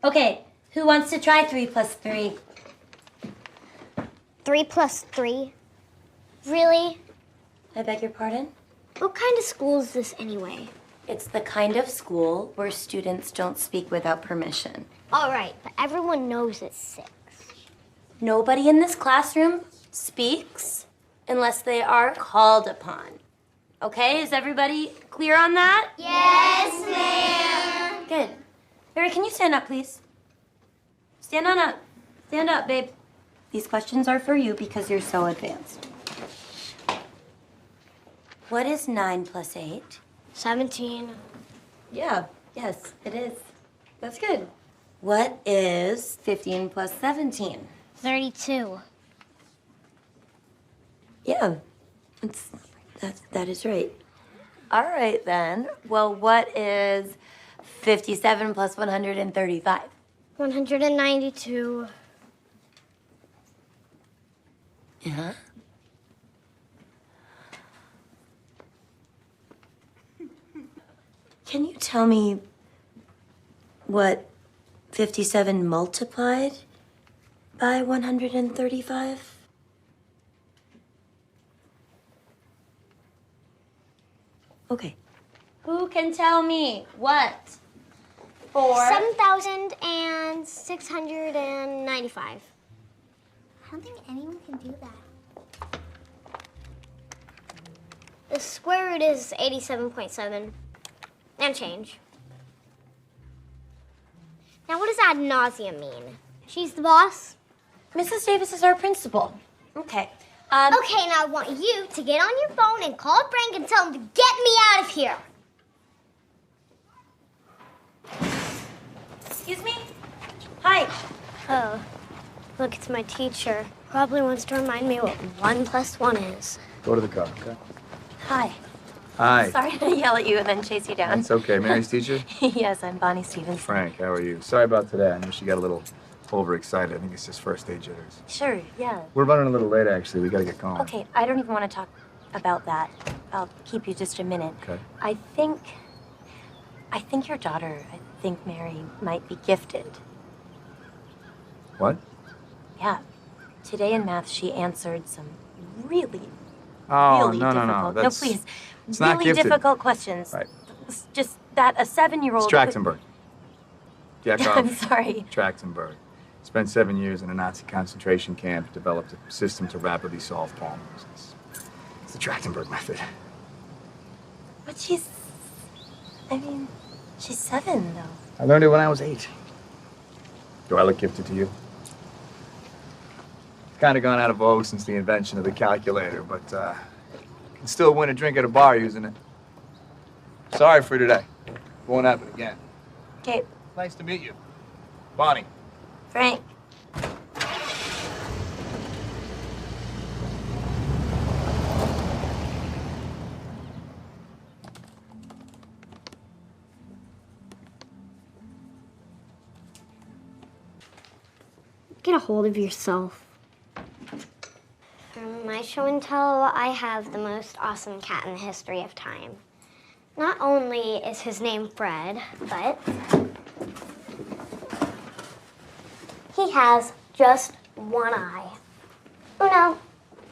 Okay, who wants to try 3 plus 3? 3 plus 3? Really? I beg your pardon? What kind of school is this anyway? It's the kind of school where students don't speak without permission. All right, but everyone knows it's 6. Nobody in this classroom speaks unless they are called upon. Okay, is everybody clear on that? Yes, ma'am. Good. Mary, can you stand up, please? Stand on up. Stand up, babe. These questions are for you because you're so advanced. What is 9 plus 8? 17. Yeah, yes, it is. That's good. What is 15 plus 17? 32. Yeah, that is right. All right, then. Well, what is 57 plus 135? 192. Yeah. Can you tell me what 57 multiplied by 135? Okay. Who can tell me what? 7,695. I don't think anyone can do that. The square root is 87.7 and change. Now, what does ad nauseum mean? She's the boss? Mrs. Davis is our principal. Okay. Okay, now I want you to get on your phone and call Frank and tell him to get me out of here. Excuse me? Hi. Oh, look, it's my teacher. Probably wants to remind me what 1 plus 1 is. Go to the car, okay? Hi. Hi. Sorry to yell at you and then chase you down. It's okay. Mary's teacher? Yes, I'm Bonnie Stevens. Frank, how are you? Sorry about today. I know she got a little overexcited. I think it's just first day jitters. Sure, yeah. We're running a little late, actually. We gotta get going. Okay, I don't even want to talk about that. I'll keep you just a minute. Okay. I think your daughter, I think Mary, might be gifted. What? Yeah. Today in math, she answered some really Oh, really no, difficult. no, no. That's, please. it's really not gifted. difficult questions. Right. It's just that a 7-year-old. It's Trachtenberg. Yakov I'm sorry. Trachtenberg. Spent 7 years in a Nazi concentration camp, developed a system to rapidly solve problems. It's the Trachtenberg method. But she's 7, though. I learned it when I was 8. Do I look gifted to you? It's kind of gone out of vogue since the invention of the calculator, but you can still win a drink at a bar using it. Sorry for today. Won't happen again. Okay, Nice to meet you. Bonnie. Frank. Get a hold of yourself. From my show and tell, I have the most awesome cat in the history of time. Not only is his name Fred, but he has just one eye. Oh no,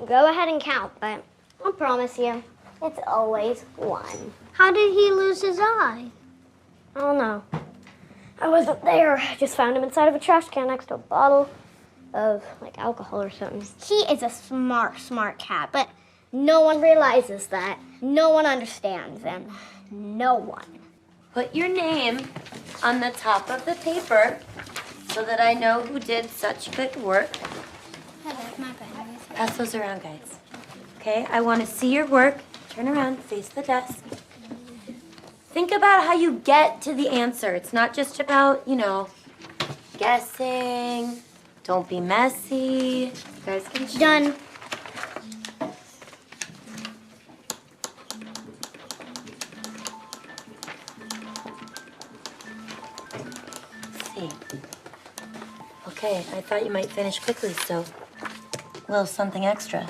go ahead and count, but I promise you, it's always one. How did he lose his eye? I don't know. I wasn't there. I just found him inside of a trash can next to a bottle of alcohol or something. He is a smart cat, but no one realizes that. No one understands, and no one. Put your name on the top of the paper so that I know who did such good work. Pass those around, guys. Okay, I want to see your work. Turn around, face the desk. Think about how you get to the answer. It's not just about, guessing. Don't be messy. You guys can choose. Done. See. Okay, I thought you might finish quickly, so a little something extra.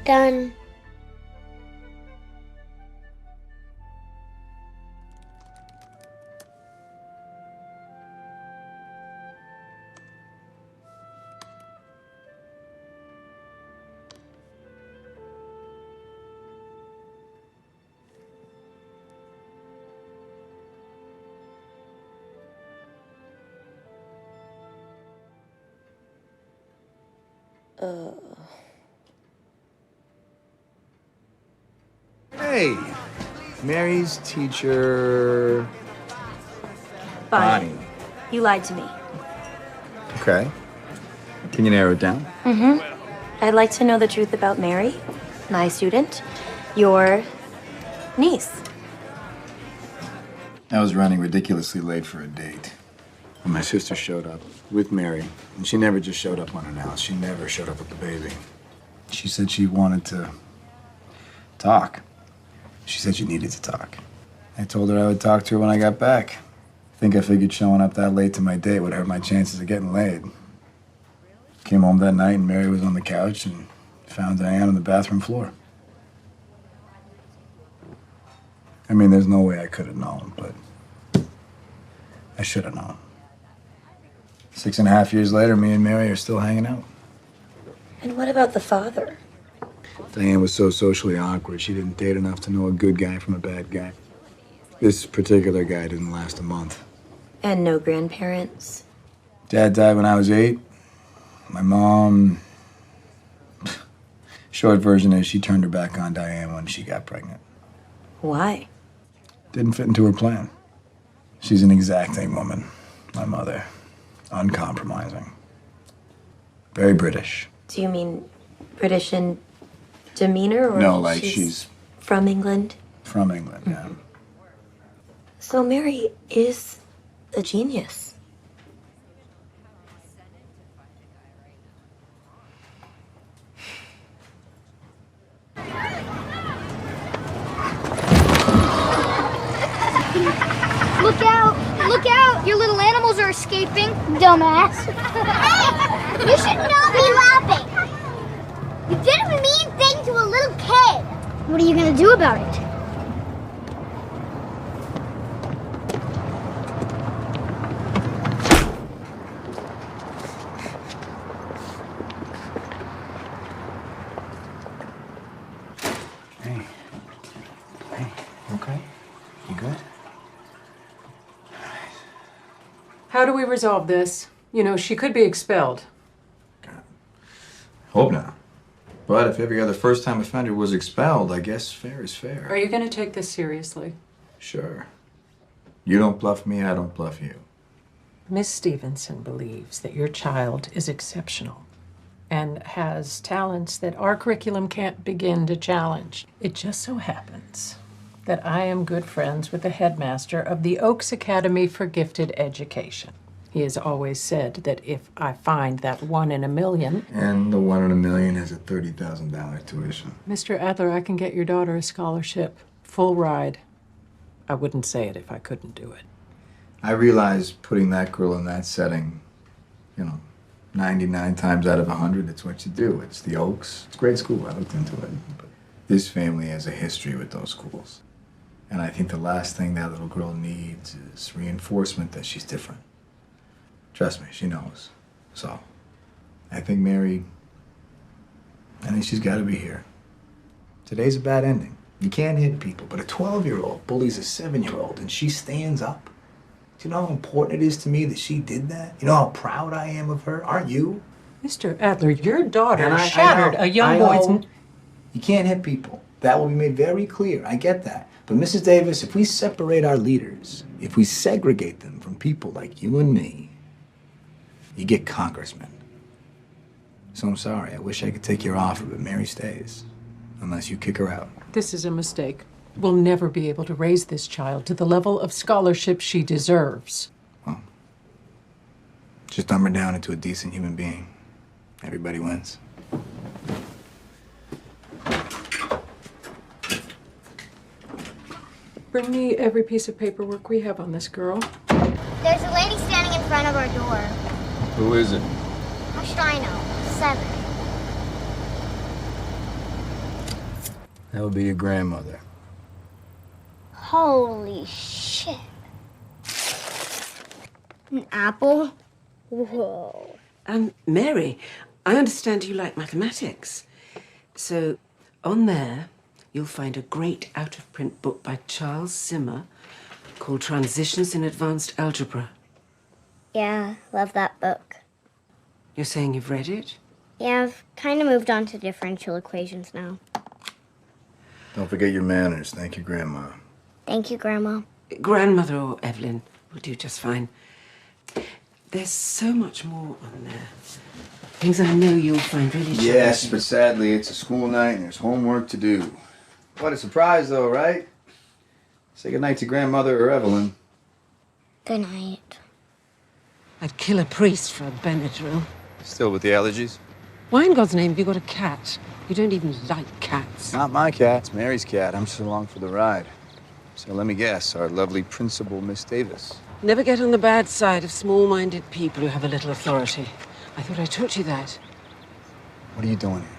Done. Hey, Mary's teacher. Bonnie. Bonnie. You lied to me. Okay. Can you narrow it down? I'd like to know the truth about Mary, my student, your niece. I was running ridiculously late for a date. And my sister showed up with Mary. And she never just showed up unannounced. She never showed up with the baby. She said she wanted to talk. She said she needed to talk. I told her I would talk to her when I got back. I figured showing up that late to my date would hurt my chances of getting laid. Came home that night and Mary was on the couch and found Diane on the bathroom floor. I mean, there's no way I could have known, but I should have known. 6.5 years later, me and Mary are still hanging out. And what about the father? Diane was so socially awkward, she didn't date enough to know a good guy from a bad guy. This particular guy didn't last a month. And no grandparents? Dad died when I was 8. My mom... Short version is she turned her back on Diane when she got pregnant. Why? Didn't fit into her plan. She's an exacting woman, my mother. Uncompromising. Very British. Do you mean British in demeanor, or No, like she's from England? from England, yeah. So Mary is a genius. Look out! Look out! Your little animals are escaping. Dumbass. Hey! You should not be laughing. You did a mean thing to a little kid. What are you gonna do about it? Hey, okay? You good? How do we resolve this? You know, she could be expelled. Hope not. But if every other first-time offender was expelled, I guess fair is fair. Are you going to take this seriously? Sure. You don't bluff me, I don't bluff you. Miss Stevenson believes that your child is exceptional and has talents that our curriculum can't begin to challenge. It just so happens that I am good friends with the headmaster of the Oaks Academy for Gifted Education. He has always said that if I find that 1 in a million... And the 1 in a million has a $30,000 tuition. Mr. Adler, I can get your daughter a scholarship. Full ride. I wouldn't say it if I couldn't do it. I realize putting that girl in that setting, 99 times out of 100, it's what you do. It's the Oaks. It's a great school. I looked into it. But this family has a history with those schools. And I think the last thing that little girl needs is reinforcement that she's different. Trust me, she knows. So, I think she's got to be here. Today's a bad ending. You can't hit people, but a 12-year-old bullies a 7-year-old and she stands up. Do you know how important it is to me that she did that? You know how proud I am of her? Aren't you? Mr. Adler, your daughter And shattered a young boy's... You can't hit people. That will be made very clear. I get that. But Mrs. Davis, if we separate our leaders, if we segregate them from people like you and me, you get congressmen. So I'm sorry. I wish I could take your offer, but Mary stays. Unless you kick her out. This is a mistake. We'll never be able to raise this child to the level of scholarship she deserves. Well, just dumb her down into a decent human being. Everybody wins. Bring me every piece of paperwork we have on this girl. There's a lady standing in front of our door. Who is it? How should I know? 7. That would be your grandmother. Holy shit. An apple? Whoa. Mary, I understand you like mathematics. So, on there, you'll find a great out-of-print book by Charles Simmer called Transitions in Advanced Algebra. Yeah, love that book. You're saying you've read it? Yeah, I've kind of moved on to differential equations now. Don't forget your manners. Thank you, Grandma. Thank you, Grandma. Grandmother or Evelyn will do just fine. There's so much more on there. Things I know you'll find really challenging. Yes, but sadly, it's a school night and there's homework to do. What a surprise, though, right? Say goodnight to Grandmother or Evelyn. Good night. I'd kill a priest for a Benadryl. Still with the allergies? Why in God's name have you got a cat? You don't even like cats. Not my cat. It's Mary's cat. I'm just along for the ride. So let me guess, our lovely Principal Miss Davis. Never get on the bad side of small-minded people who have a little authority. I thought I taught you that. What are you doing here?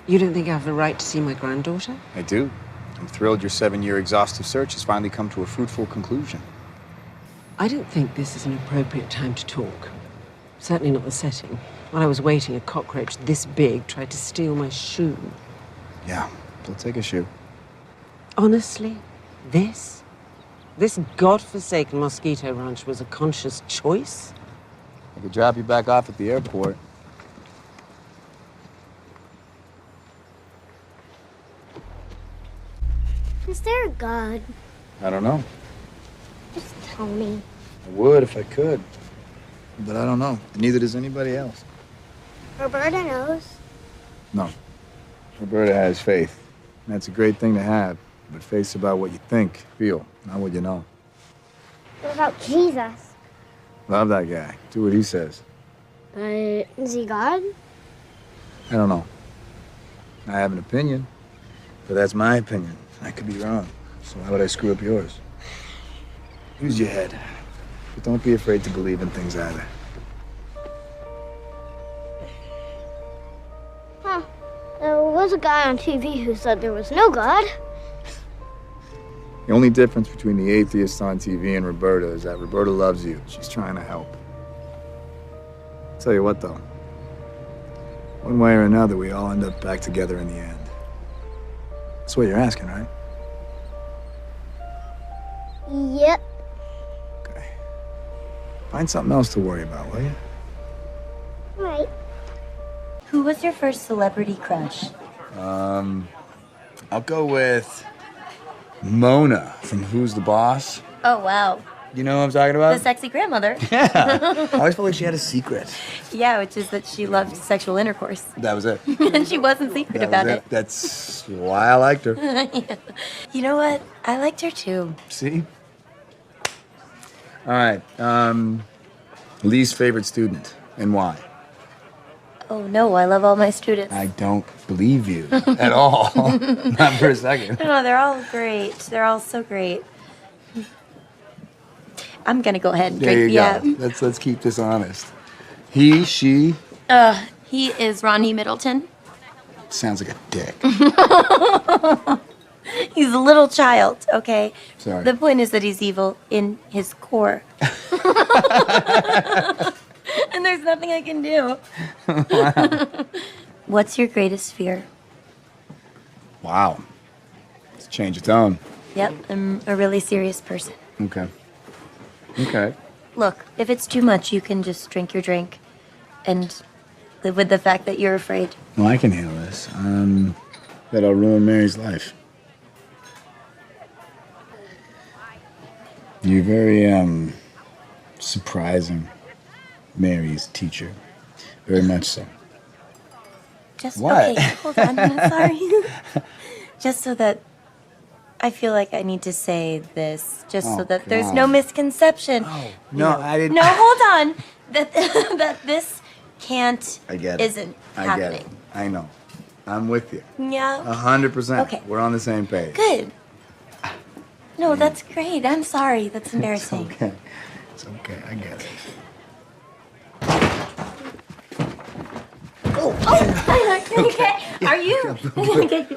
You don't think I have the right to see my granddaughter? I do. I'm thrilled your 7-year exhaustive search has finally come to a fruitful conclusion. I don't think this is an appropriate time to talk. Certainly not the setting. While I was waiting, a cockroach this big tried to steal my shoe. Yeah, so take a shoe. Honestly, this godforsaken mosquito ranch was a conscious choice? I could drop you back off at the airport. Is there a God? I don't know. Just tell me. I would if I could. But I don't know. Neither does anybody else. Roberta knows. No. Roberta has faith. And that's a great thing to have. But faith's about what you think, feel, not what you know. What about Jesus? Love that guy. Do what he says. But is he God? I don't know. I have an opinion. But that's my opinion. I could be wrong. So why would I screw up yours? Use your head. But don't be afraid to believe in things either. Huh. There was a guy on TV who said there was no God. The only difference between the atheists on TV and Roberta is that Roberta loves you. She's trying to help. Tell you what, though. One way or another, we all end up back together in the end. That's what you're asking, right? Yep. Okay. Find something else to worry about, will you? Right. Who was your first celebrity crush? I'll go with Mona from Who's the Boss? Oh, wow. You know what I'm talking about? The sexy grandmother. Yeah. I always felt like she had a secret. Yeah, which is that she loved sexual intercourse. That was it. And she wasn't secret about it. That's why I liked her. Yeah. You know what? I liked her too. See? All right. Least favorite student and why? Oh, no, I love all my students. I don't believe you at all. Not for a second. No, they're all great. They're all so great. I'm gonna go ahead and There drink. you go. Let's keep this honest. He, she. He is Ronnie Middleton. Sounds like a dick. He's a little child, okay? Sorry. The point is that he's evil in his core. And there's nothing I can do. Wow. What's your greatest fear? Wow. Let's change the tone. Yep, I'm a really serious person. Okay. Okay. Look, if it's too much, you can just drink your drink and live with the fact that you're afraid. Well, I can handle this. That I'll ruin Mary's life. You're very, surprising, Mary's teacher. Very much so. Just What? Okay, hold on. I'm sorry. Just so that I feel like I need to say this, just so Oh, that there's God. no misconception. Oh, no, I didn't. No, hold on. That this can't. I get it. Isn't I happening. get it. I know. I'm with you. Yeah. 100%. Okay. We're on the same page. Good. No, that's great. I'm sorry. That's It's embarrassing. okay. It's okay. I get it. Oh, okay. Are you? Okay.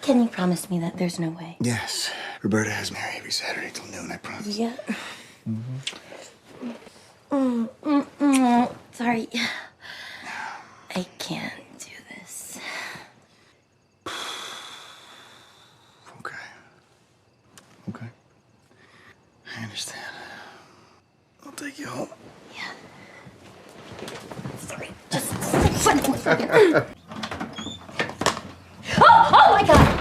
Can you promise me that there's no way? Yes. Roberta has Mary every Saturday till noon, I promise. Yeah. Sorry. I can't do this. Okay. Okay. I understand. I'll take you home. Yeah. Sorry. Just 1 second. Oh my God!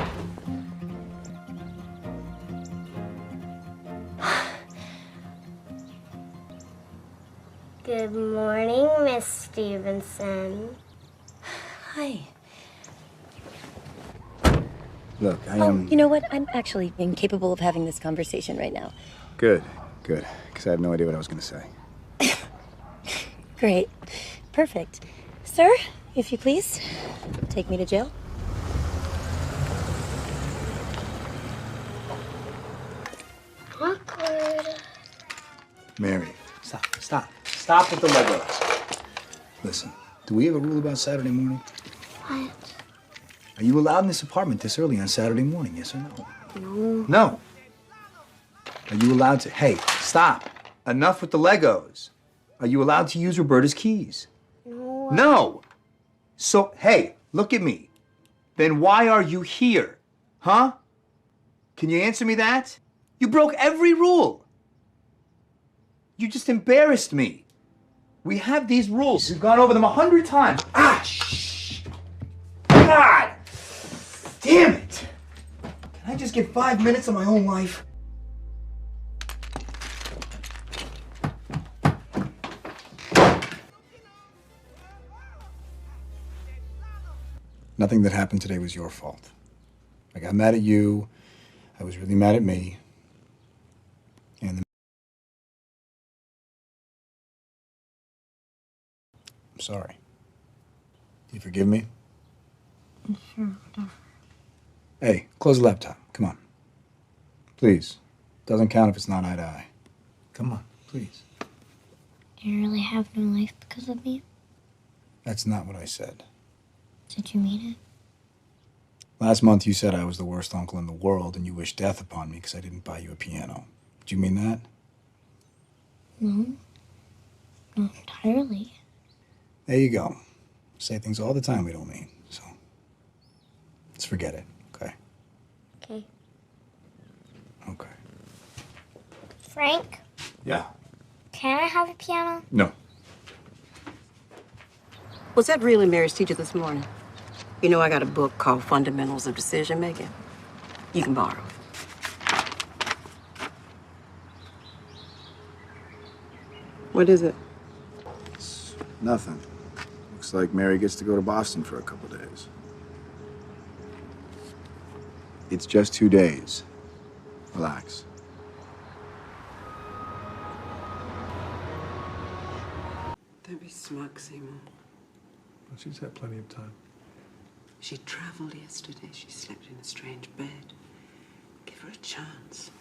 Good morning, Miss Stevenson. Hi. Look, I am... You know what? I'm actually incapable of having this conversation right now. Good. Good. Because I have no idea what I was going to say. Great. Perfect. Sir, if you please, take me to jail. Awkward. Mary, stop. Stop. Stop with the Legos. Listen, do we have a rule about Saturday morning? What? Are you allowed in this apartment this early on Saturday morning, yes or no? No. No. Are you allowed to... Hey, stop. Enough with the Legos. Are you allowed to use Roberta's keys? No. No. So, hey, look at me. Then why are you here? Huh? Can you answer me that? You broke every rule. You just embarrassed me. We have these rules. We've gone over them 100 times. Ah, shh. God! Damn it! Can I just get 5 minutes of my own life? Nothing that happened today was your fault. I got mad at you. I was really mad at me. And I'm sorry. Do you forgive me? Sure. Hey, close the laptop. Come on. Please. Doesn't count if it's not eye to eye. Come on, please. Do you really have no life because of me? That's not what I said. Did you mean it? Last month you said I was the worst uncle in the world and you wished death upon me because I didn't buy you a piano. Did you mean that? No. Not entirely. There you go. Say things all the time we don't mean, so let's forget it, okay? Okay. Okay. Frank, Yeah. can I have a piano? No. Was that really Mary's teacher this morning? You know, I got a book called Fundamentals of Decision Making. You can borrow it. What is it? It's nothing. Looks like Mary gets to go to Boston for a couple days. It's just 2 days. Relax. Don't be smug, Seymour. She's had plenty of time. She traveled yesterday. She slept in a strange bed. Give her a chance.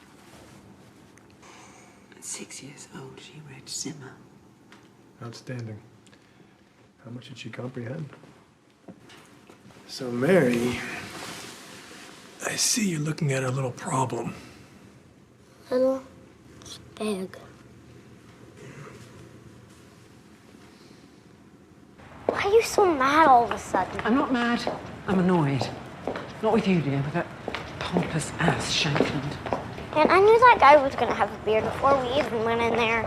At 6 years old, she read Zimmer. Outstanding. How much did she comprehend? So, Mary, I see you're looking at a little problem. Little. It's big. Why are you so mad all of a sudden? I'm not mad. I'm annoyed. Not with you, dear, with that pompous ass Shankland. And I knew that guy was gonna have a beard before we even went in there.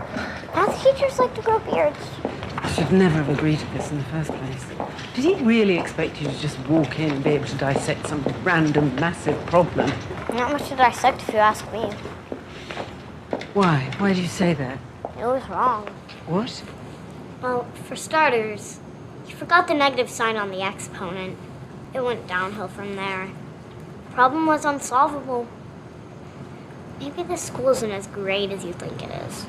Now the teachers like to grow beards. I should never have agreed to this in the first place. Did he really expect you to just walk in and be able to dissect some random, massive problem? Not much to dissect if you ask me. Why? Why do you say that? It was wrong. What? Well, for starters, you forgot the negative sign on the exponent. It went downhill from there. Problem was unsolvable. Maybe this school isn't as great as you think it is.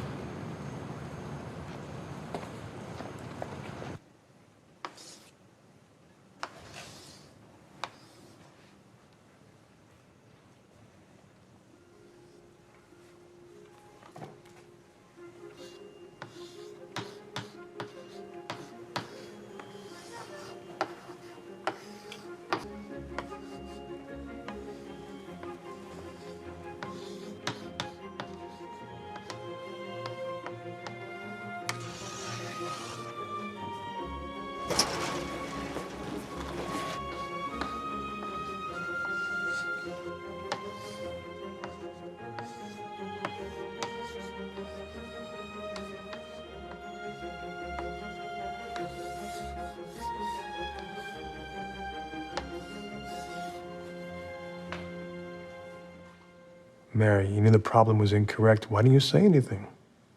Mary, you knew the problem was incorrect. Why didn't you say anything?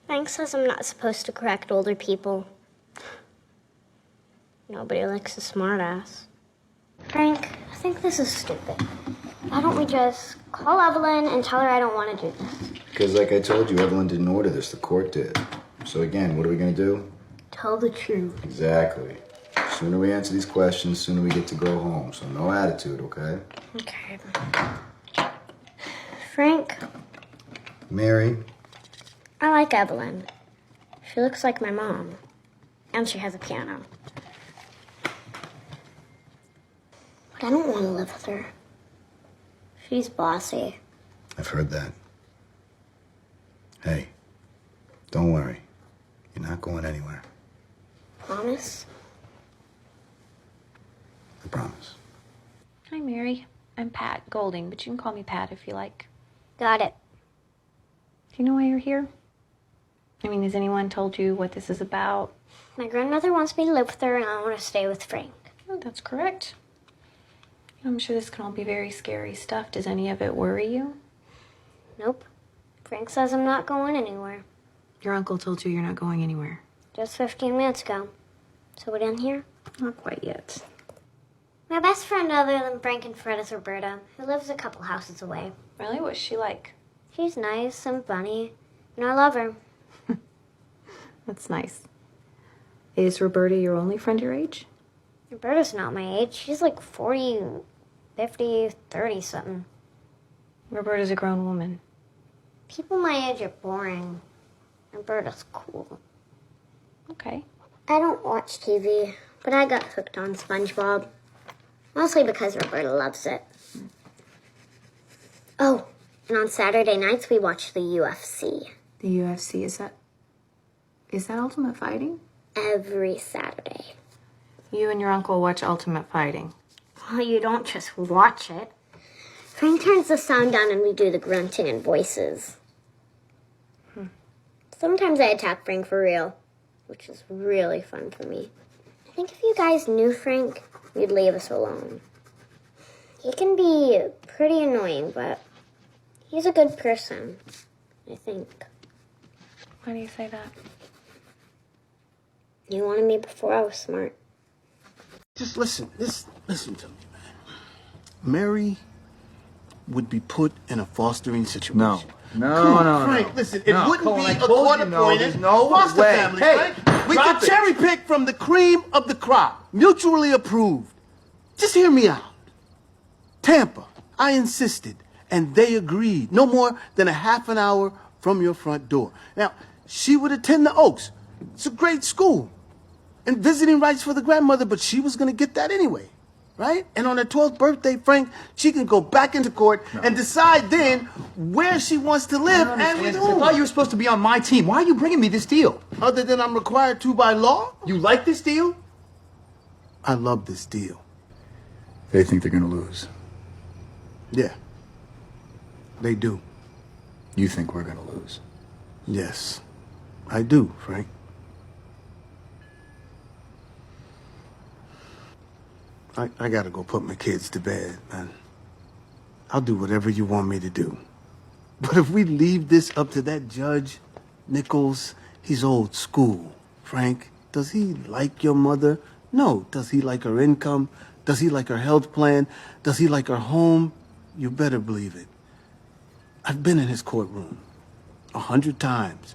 Frank says I'm not supposed to correct older people. Nobody likes a smartass. Frank, I think this is stupid. Why don't we just call Evelyn and tell her I don't want to do this? Because like I told you, Evelyn didn't order this. The court did. So again, what are we going to do? Tell the truth. Exactly. Sooner we answer these questions, sooner we get to go home. So no attitude, okay? Okay. Frank, Mary, I like Evelyn. She looks like my mom. And she has a piano. But I don't want to live with her. She's bossy. I've heard that. Hey, don't worry. You're not going anywhere. Promise? I promise. Hi, Mary. I'm Pat Golding, but you can call me Pat if you like. Got it. Do you know why you're here? I mean, has anyone told you what this is about? My grandmother wants me to live with her, and I want to stay with Frank. Oh, that's correct. I'm sure this can all be very scary stuff. Does any of it worry you? Nope. Frank says I'm not going anywhere. Your uncle told you you're not going anywhere. Just 15 minutes ago. So we done here? Not quite yet. My best friend other than Frank and Fred is Roberta, who lives a couple houses away. Really? What's she like? She's nice and funny, and I love her. That's nice. Is Roberta your only friend your age? Roberta's not my age. She's like 40, 50, 30 something. Roberta's a grown woman. People my age are boring. Roberta's cool. Okay. I don't watch TV, but I got hooked on SpongeBob. Mostly because Roberta loves it. Oh, and on Saturday nights we watch the UFC. The UFC, is that Ultimate Fighting? Every Saturday. You and your uncle watch Ultimate Fighting. Well, you don't just watch it. Frank turns the sound down and we do the grunting and voices. Sometimes I attack Frank for real, which is really fun for me. I think if you guys knew Frank, you'd leave us alone. He can be pretty annoying, but he's a good person, I think. Why do you say that? You wanted me before I was smart. Just listen to me, man. Mary would be put in a fostering situation. No. Come on, Frank, listen, it wouldn't be a court-appointed foster family, Frank. We could cherry pick from the cream of the crop, mutually approved. Just hear me out. Tampa, I insisted, and they agreed. No more than a half an hour from your front door. Now, she would attend the Oaks. It's a great school. And visiting rights for the grandmother, but she was going to get that anyway, right? And on her 12th birthday, Frank, she can go back into court and decide then where she wants to live and with I whom. thought you were supposed to be on my team. Why are you bringing me this deal? Other than I'm required to by law? You like this deal? I love this deal. They think they're going to lose. Yeah, they do. You think we're going to lose. Yes, I do, Frank. I gotta go put my kids to bed, man. I'll do whatever you want me to do. But if we leave this up to that judge, Nichols, he's old school. Frank, does he like your mother? No. Does he like her income? Does he like her health plan? Does he like her home? You better believe it. I've been in his courtroom 100 times.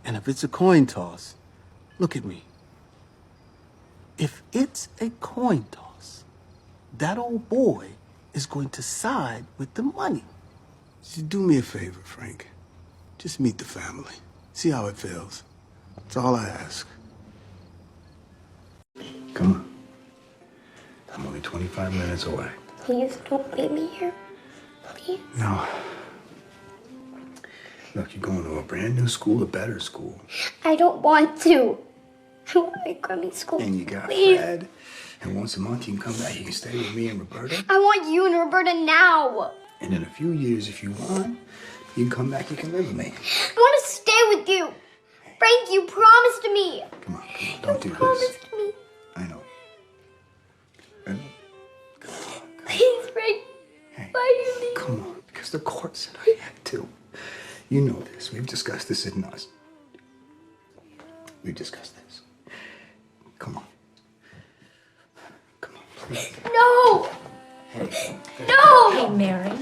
And if it's a coin toss, look at me. If it's a coin toss, that old boy is going to side with the money. Just do me a favor, Frank. Just meet the family. See how it feels. That's all I ask. Come on. I'm only 25 minutes away. Please don't leave me here. Please. No. Look, you're going to a brand new school, a better school. I don't want to. I want my crummy school. And you got Please. Fred. And once a month you can come back. You can stay with me and Roberta. I want you and Roberta now. And in a few years, if you want, you can come back. You can live with me. I want to stay with you. Frank, you promised me. Come on. Don't do You this. promised me. I know. I know. Please, Frank. Hey, Why you leave? come on. Because the court said You know this. We've discussed this in us. We've discussed this. Come on. Come on, please. No! No! Hey, Mary.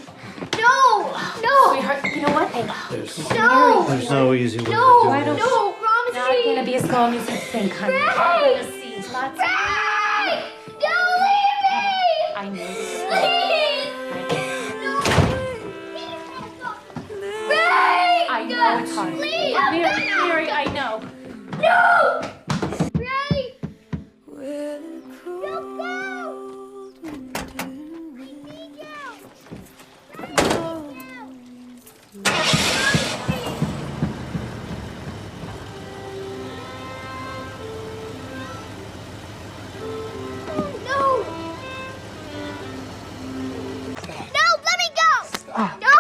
No! No! Sweetheart, you know what? Hey, No! There's no easy way to do Why this. don't No! Promise not me! gonna be as long as you think, honey. Ray! You're gonna see lots of... Ray! Don't leave me! I know this is Please! No! Ray! I know it's hard. Please! Mary, I know. No! Ray! Don't go! I need you! No! No, let me go! Stop. No!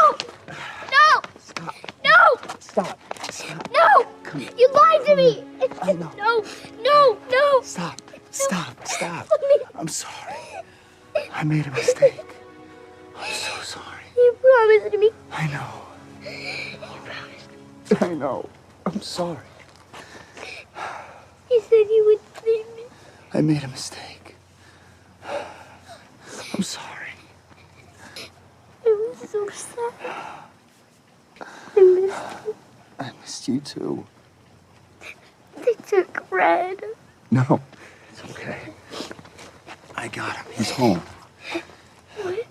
No! Stop. No! Stop. Stop. No! Come here. You lied to me! I know. No! No! No! Stop. Stop. Stop. Let me... I'm sorry. I made a mistake. I'm so sorry. You promised me. I know. You promised. I know. I'm sorry. You said you would leave me. I made a mistake. I'm sorry. I was so sad. I missed you. I missed you too. They took Red. No, it's okay. I got him. He's home. What?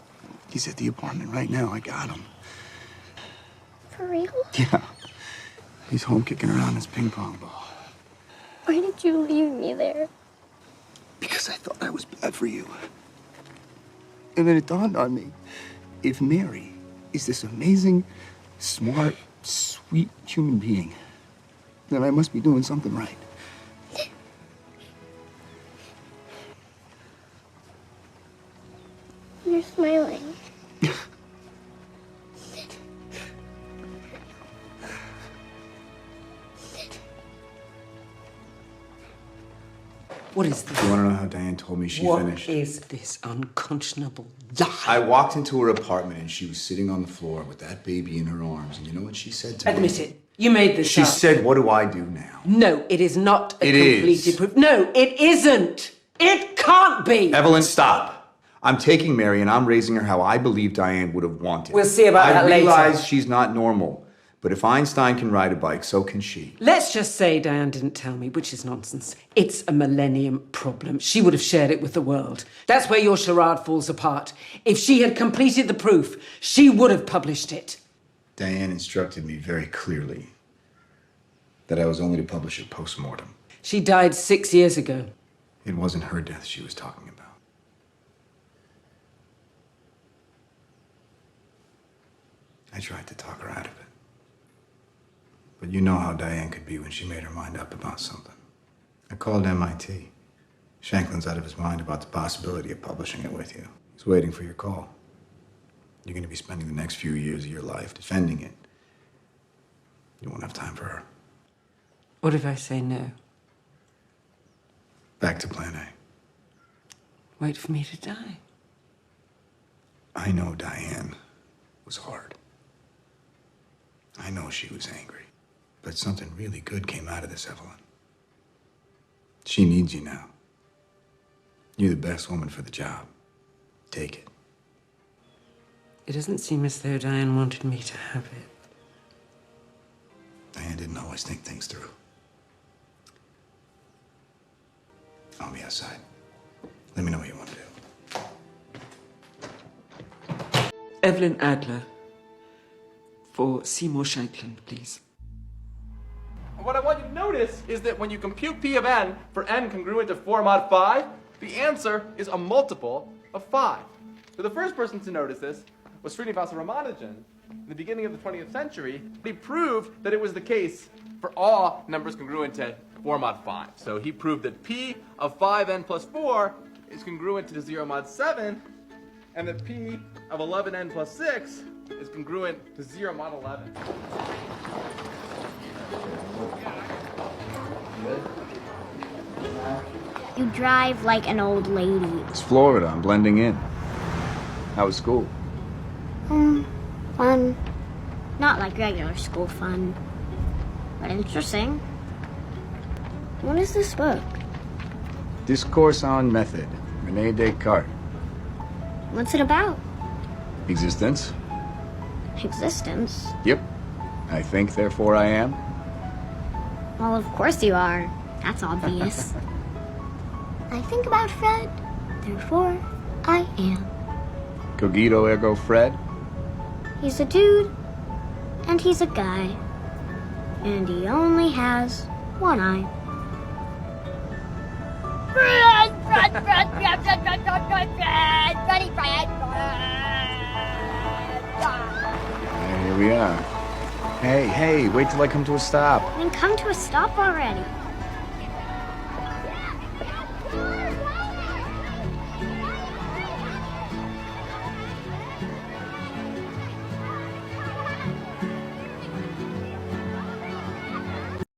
He's at the apartment right now. I got him. For real? Yeah. He's home kicking around his ping pong ball. Why did you leave me there? Because I thought I was bad for you. And then it dawned on me. If Mary is this amazing, smart, sweet human being, then I must be doing something right. You're smiling. What is this? You want to know how Diane told me she What finished? is this unconscionable lie? I walked into her apartment and she was sitting on the floor with that baby in her arms. And you know what she said to me? Admit it. You made this She up. said, what do I do now? No, it is not a It is. completed proof. No, it isn't. It can't be. Evelyn, stop. I'm taking Mary and I'm raising her how I believe Diane would have wanted. We'll see about that later. I realize she's not normal. But if Einstein can ride a bike, so can she. Let's just say Diane didn't tell me, which is nonsense. It's a millennium problem. She would have shared it with the world. That's where your charade falls apart. If she had completed the proof, she would have published it. Diane instructed me very clearly that I was only to publish it post-mortem. She died 6 years ago. It wasn't her death she was talking about. I tried to talk her out of it. But you know how Diane could be when she made her mind up about something. I called MIT. Shanklin's out of his mind about the possibility of publishing it with you. He's waiting for your call. You're going to be spending the next few years of your life defending it. You won't have time for her. What if I say no? Back to plan A. Wait for me to die. I know Diane was hard. I know she was angry. But something really good came out of this, Evelyn. She needs you now. You're the best woman for the job. Take it. It doesn't seem as though Diane wanted me to have it. Diane didn't always think things through. I'll be outside. Let me know what you want to do. Evelyn Adler. For Seymour Shanklin, please. What I want you to notice is that when you compute P of n for n congruent to 4 mod 5, the answer is a multiple of 5. So the first person to notice this was Srinivasa Ramanujan. In the beginning of the 20th century, he proved that it was the case for all numbers congruent to 4 mod 5. So he proved that P of 5n plus 4 is congruent to 0 mod 7, and that P of 11n plus 6 is congruent to 0 mod 11. You drive like an old lady. It's Florida. I'm blending in. How was school? Fun. Not like regular school fun, but interesting. What is this book? Discourse on Method, Rene Descartes. What's it about? Existence? Existence? Yep. I think, therefore I am. Well, of course you are. That's obvious. I think about Fred, therefore I am. Cogito ergo Fred? He's a dude, and he's a guy. And he only has one eye. Fred, Fred, Fred, Fred, Fred, Fred, Fred, Fred, Fred, Freddy, Fred, And here we are. Hey, wait till I come to a stop. Then come to a stop already.